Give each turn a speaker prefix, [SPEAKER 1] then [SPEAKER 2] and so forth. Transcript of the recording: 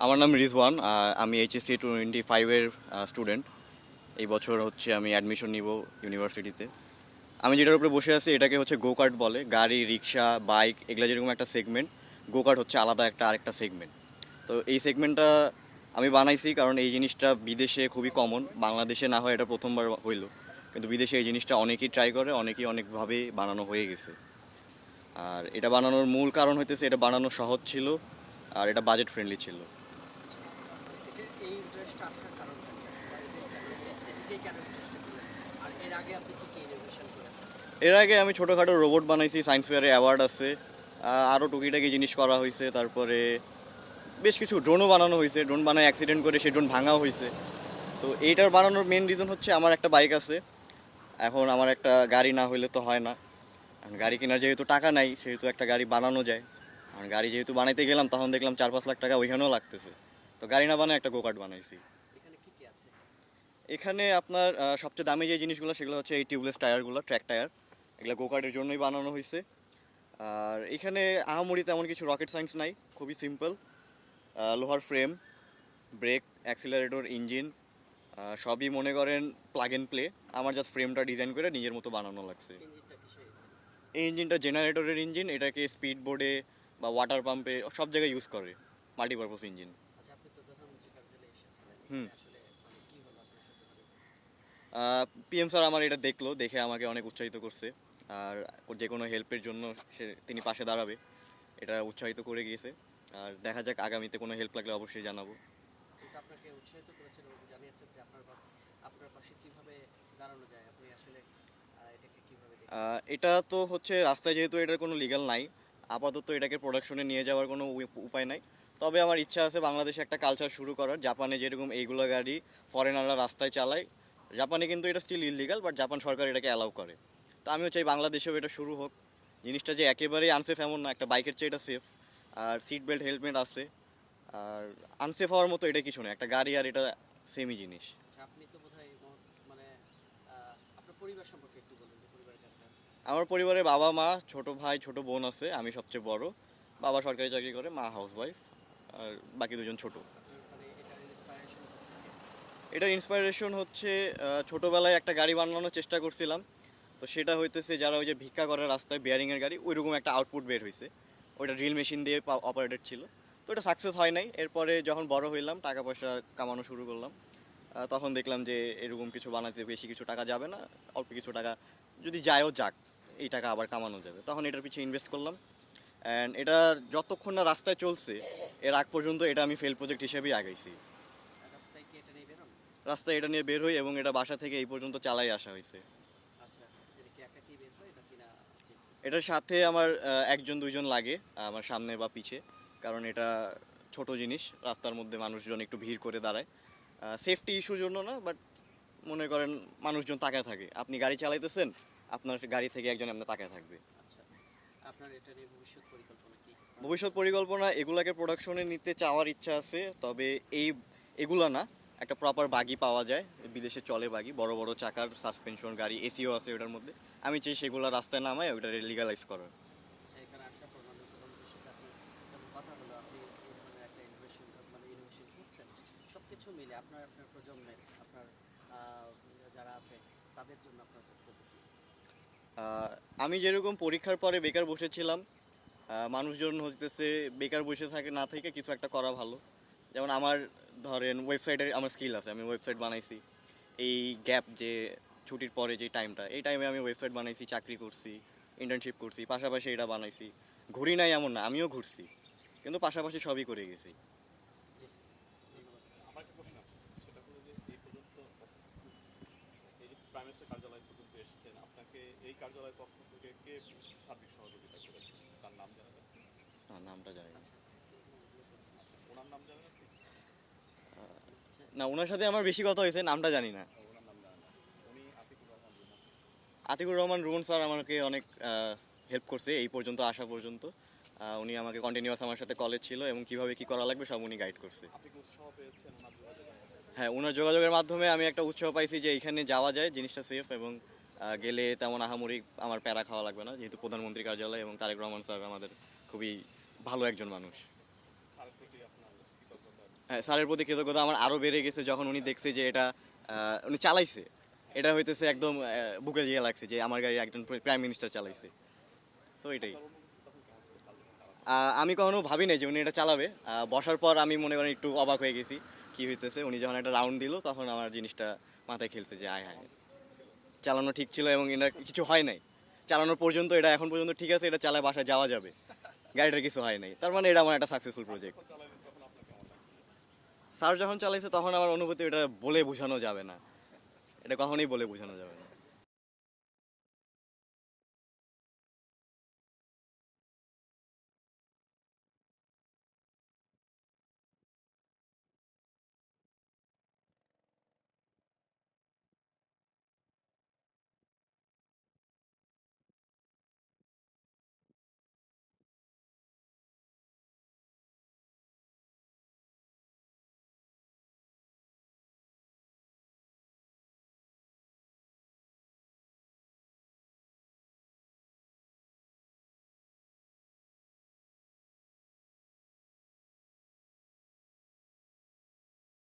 [SPEAKER 1] আমার নাম রিজওয়ান। আমি এইচএসসি 25-এর স্টুডেন্ট। এই বছর হচ্ছে আমি অ্যাডমিশন নিব ইউনিভার্সিটিতে। আমি যেটার উপরে বসে আছি এটাকে হচ্ছে গো কার্ট বলে। গাড়ি, রিক্সা, বাইক এগুলো যেরকম একটা সেগমেন্ট, গো কার্ট হচ্ছে আলাদা একটা আরেকটা সেগমেন্ট। তো এই সেগমেন্টটা আমি বানাইছি কারণ এই জিনিসটা বিদেশে খুবই কমন, বাংলাদেশে না হয় এটা প্রথমবার হইলো, কিন্তু বিদেশে এই জিনিসটা অনেকেই ট্রাই করে, অনেকেই অনেকভাবেই বানানো হয়ে গেছে। আর এটা বানানোর মূল কারণ হইতেছে এটা বানানো সহজ ছিল আর এটা বাজেট ফ্রেন্ডলি ছিল।
[SPEAKER 2] আচ্ছা, মানে এটার এই ইন্টারেস্টটা আসার কারণটা কি আসলে? বা এটাই কেন এদিকেই কেন ইন্টারেস্টেড হলেন? আর এর আগে আপনি কি কি ইনোভেশন করেছেন?
[SPEAKER 1] এর আগে আমি ছোটোখাটো রোবট বানাইছি, সায়েন্স ফেয়ারে অ্যাওয়ার্ড আছে। আরও টুকিটাকি জিনিস করা হয়েছে। তারপরে বেশ কিছু ড্রোনও বানানো হয়েছে, ড্রোন বানায় অ্যাক্সিডেন্ট করে সেই ড্রোন ভাঙাও হয়েছে। তো এইটার বানানোর মেন রিজন হচ্ছে আমার একটা বাইক আছে, এখন আমার একটা গাড়ি না হইলে তো হয় না। এখন গাড়ি কেনার যেহেতু টাকা নাই সেহেতু একটা গাড়ি বানানো যায়। আর গাড়ি যেহেতু বানাইতে গেলাম তখন দেখলাম 4-5 লাখ টাকা ওইখানেও লাগতেছে। তো গাড়ি না বানায় একটা গোকার্ট বানাইছি।
[SPEAKER 2] এখানে কি কি আছে?
[SPEAKER 1] এখানে আপনার সবচেয়ে দামি যে জিনিসগুলো সেগুলো হচ্ছে এই টিউবলেস টায়ারগুলো, ট্র্যাক টায়ার। এগুলো গোকার্টের জন্যই বানানো হয়েছে। আর এখানে আহামরি তেমন কিছু রকেট সায়েন্স নাই, খুবই সিম্পল। লোহার ফ্রেম, ব্রেক, অ্যাক্সিলারেটর, ইঞ্জিন সবই মনে করেন প্লাগ অ্যান্ড প্লে। আমার জাস্ট ফ্রেমটা ডিজাইন করে নিজের মতো বানানো লাগছে।
[SPEAKER 2] ইঞ্জিনটা কিসে?
[SPEAKER 1] এই ইঞ্জিনটা জেনারেটরের ইঞ্জিন, এটাকে স্পিড বোর্ডে বা ওয়াটার পাম্পে সব জায়গায় ইউজ করে, মাল্টিপারপাস ইঞ্জিন।
[SPEAKER 2] আচ্ছা, আপনি তো প্রধানমন্ত্রীর কার্যালয়ে এসেছিলেন,
[SPEAKER 1] হুম।
[SPEAKER 2] এখানে আসলে মানে কি হলো আপনার সাথে করে?
[SPEAKER 1] পিএম স্যার আমার এটা দেখলো, দেখে আমাকে অনেক উৎসাহিত করছে। আর যে কোনো হেল্পের জন্য তিনি পাশে দাঁড়াবে, এটা উৎসাহিত করে গিয়েছে। আর দেখা যাক আগামীতে কোনো হেল্প লাগলে অবশ্যই জানাবো।
[SPEAKER 2] কিন্তু আপনাকে উৎসাহিত করেছেন এবং জানিয়েছেন যে আপনার পাশে কিভাবে দাঁড়ানো যায়, আপনি আসলে এটাকে কিভাবে দেখছেন?
[SPEAKER 1] এটা তো হচ্ছে রাস্তায় যেহেতু এটার কোনো লিগ্যাল নাই, আপাতত এটাকে প্রোডাকশনে নিয়ে যাওয়ার কোনো উপায় নাই। তবে আমার ইচ্ছা আছে বাংলাদেশে একটা কালচার শুরু করার। জাপানে যেরকম এইগুলো গাড়ি ফরেনাররা রাস্তায় চালায়, জাপানে কিন্তু এটা স্টিল ইললিগাল, বাট জাপান সরকার এটাকে অ্যালাউ করে। তো আমিও চাই বাংলাদেশেও এটা শুরু হোক। জিনিসটা যে একেবারেই আনসেফ এমন না, একটা বাইকের চেয়ে এটা সেফ। আর সিট বেল্ট, হেলমেট আছে। আর আনসেফ হওয়ার মতো এটা কিছু না, একটা গাড়ি আর এটা সেমই জিনিস।
[SPEAKER 2] আচ্ছা, আপনি তো বোধহয় মানে আপনার পরিবার সম্পর্কে একটু বলুন যে পরিবারের কাছে আছে।
[SPEAKER 1] আমার পরিবারে বাবা মা, ছোট ভাই ছোট বোন আছে, আমি সবচেয়ে বড়। বাবা সরকারি চাকরি করে, মা হাউসওয়াইফ, আর বাকি দুজন ছোট।
[SPEAKER 2] মানে এটার ইন্সপায়ারেশন থেকে?
[SPEAKER 1] এটার ইন্সপায়ারেশন হচ্ছে ছোটোবেলায় একটা গাড়ি বানানোর চেষ্টা করছিলাম। তো সেটা হইতেছে যারা ওই যে ভিক্ষা করে রাস্তায় বেয়ারিংয়ের গাড়ি, ওইরকম একটা আউটপুট বের হয়েছে। ওইটা ড্রিল মেশিন দিয়ে অপারেটেড ছিল। তো এটা সাকসেস হয় নাই। এরপরে যখন বড় হইলাম, টাকা পয়সা কামানো শুরু করলাম, তখন দেখলাম যে এরকম কিছু বানাতে বেশি কিছু টাকা যাবে না, অল্প কিছু টাকা যদি যায়ও যাক, এই টাকা আবার কামানো যাবে। তখন এটার পিছিয়ে ইনভেস্ট করলাম। অ্যান্ড এটা যতক্ষণ না রাস্তায় চলছে, এর আগ পর্যন্ত এটা আমি ফেল প্রজেক্ট হিসেবেই আগাইছি।
[SPEAKER 2] রাস্তায় কি এটা নিয়ে বেরোন?
[SPEAKER 1] রাস্তায় এটা নিয়ে বের হই এবং এটা বাসা থেকে এই পর্যন্ত চালাই আসা হয়েছে।
[SPEAKER 2] আচ্ছা, এটা কি একা কি বের হয় এটা কিনা?
[SPEAKER 1] এটার সাথে আমার একজন দুইজন লাগে, আমার সামনে বা পিছে। কারণ এটা ছোট জিনিস, রাস্তার মধ্যে মানুষজন একটু ভিড় করে দাঁড়ায়। সেফটি ইস্যুর জন্য না, বাট মনে করেন মানুষজন তাকায় থাকে, আপনি গাড়ি চালাইতেছেন, আপনার গাড়ি থেকে একজন আপনার তাকায় থাকবে।
[SPEAKER 2] আচ্ছা, আপনার এটা নিয়ে ভবিষ্যৎ পরিকল্পনা কি?
[SPEAKER 1] ভবিষ্যৎ পরিকল্পনা এগুলাকে প্রোডাকশনে নিতে চাওয়ার ইচ্ছা আছে। তবে এই এগুলা না, একটা প্রপার বাগি পাওয়া যায়, বিদেশে চলে বাগি, বড় বড় চাকার সাসপেনশন গাড়ি, এসিও আছে ওটার মধ্যে। আমি চাই সেগুলো রাস্তায় নামায় ওটা লিগালাইজ করার।
[SPEAKER 2] আচ্ছা, এখানে আসার পর মাননীয় প্রধানমন্ত্রীর সাথে আপনি যখন কথা হলো, আপনি এই ধরনের একটা ইনোভেশন করছেন, সব কিছু মিলে আপনার প্রজন্মের আপনার আহ, যারা আছে তাদের জন্য আপনার বক্তব্য কি?
[SPEAKER 1] আমি যেরকম পরীক্ষার পরে বেকার বসেছিলাম, মানুষজন হইতেছে বেকার বসে থাকে না থেকে কিছু একটা করা ভালো। যেমন আমার ধরেন ওয়েবসাইটের আমার স্কিল আছে, আমি ওয়েবসাইট বানাইছি। এই গ্যাপ যে ছুটির পরে যে টাইমটা, এই টাইমে আমি ওয়েবসাইট বানাইছি, চাকরি করছি, ইন্টার্নশিপ করছি, পাশাপাশি এটা বানাইছি। ঘুরি নাই এমন না, আমিও ঘুরছি, কিন্তু পাশাপাশি সবই করে গেছি।
[SPEAKER 2] জি, ধন্যবাদ।
[SPEAKER 3] আমার একটা প্রশ্ন আছে, সেটা হলো যে এই পর্যন্ত এই যে প্রাইম মিনিস্টার কার্যালয় পর্যন্ত এসেছেন, আপনাকে এই কার্যালয়ের পক্ষ থেকে কে সার্বিক সহযোগিতা করেছে? তার নাম জানা যায়?
[SPEAKER 1] নামটা জানি না।
[SPEAKER 2] আচ্ছা,
[SPEAKER 3] আচ্ছা, ওনার নাম জানেন আপনি?
[SPEAKER 2] আচ্ছা,
[SPEAKER 1] না, ওনার সাথে আমার বেশি কথা হয়েছে, নামটা জানি না।
[SPEAKER 3] ওনার নাম জানেন না? উনি আতিকুর রহমান রুমন।
[SPEAKER 1] আতিকুর রহমান রুমন স্যার আমাকে অনেক হেল্প করছে এই পর্যন্ত আসা পর্যন্ত। উনি আমাকে কন্টিনিউয়াস আমার সাথে কলেজ ছিল এবং কিভাবে কি করা লাগবে সব উনি গাইড করছে।
[SPEAKER 3] আপনি কি উৎসাহ পেয়েছেন ওনার যোগাযোগে?
[SPEAKER 1] হ্যাঁ, ওনার যোগাযোগের মাধ্যমে আমি একটা উৎসাহ পাইছি যে এখানে যাওয়া যায়, জিনিসটা সেফ, এবং গেলে তেমন আহামরি আমার প্যারা খাওয়া লাগবে না, যেহেতু প্রধানমন্ত্রী কার্যালয় এবং তারেক রহমান স্যার আমাদের খুবই ভালো একজন মানুষ।
[SPEAKER 3] স্যারের থেকে আপনার কৃতজ্ঞতা
[SPEAKER 1] হ্যাঁ, স্যারের প্রতি কৃতজ্ঞতা আমার আরও বেড়ে গেছে যখন উনি দেখছে যে এটা উনি চালাইছে। এটা হইতেছে একদম বুকের ইয়ে লাগছে যে আমার গাড়ি একজন প্রাইম মিনিস্টার চালাইছে। তো এটাই।
[SPEAKER 3] আপনার অনুভূতি তখন কেমন ছিল স্যার যখন চালাচ্ছেন?
[SPEAKER 1] আমি কখনো ভাবি নাই যে উনি এটা চালাবে। বসার পর আমি মনে করেন একটু অবাক হয়ে গেছি কি হইতেছে। উনি যখন একটা রাউন্ড দিল তখন আমার জিনিসটা মাথায় খেলছে যে আয় হায়, চালানো ঠিক ছিল এবং এটা কিছু হয় নাই। চালানোর পর্যন্ত এটা এখন পর্যন্ত ঠিক আছে, এটা চালায় বাসায় যাওয়া যাবে। গাড়িটার কিছু হয় নাই। তার মানে এটা আমার একটা সাকসেসফুল প্রজেক্ট।
[SPEAKER 3] যখন চালালেন তখন আপনার কেমন লাগছিল?
[SPEAKER 1] স্যার যখন চালাইছে তখন আমার অনুভূতি এটা বলে বোঝানো যাবে না। এটা কখনোই বলে বোঝানো যাবে না।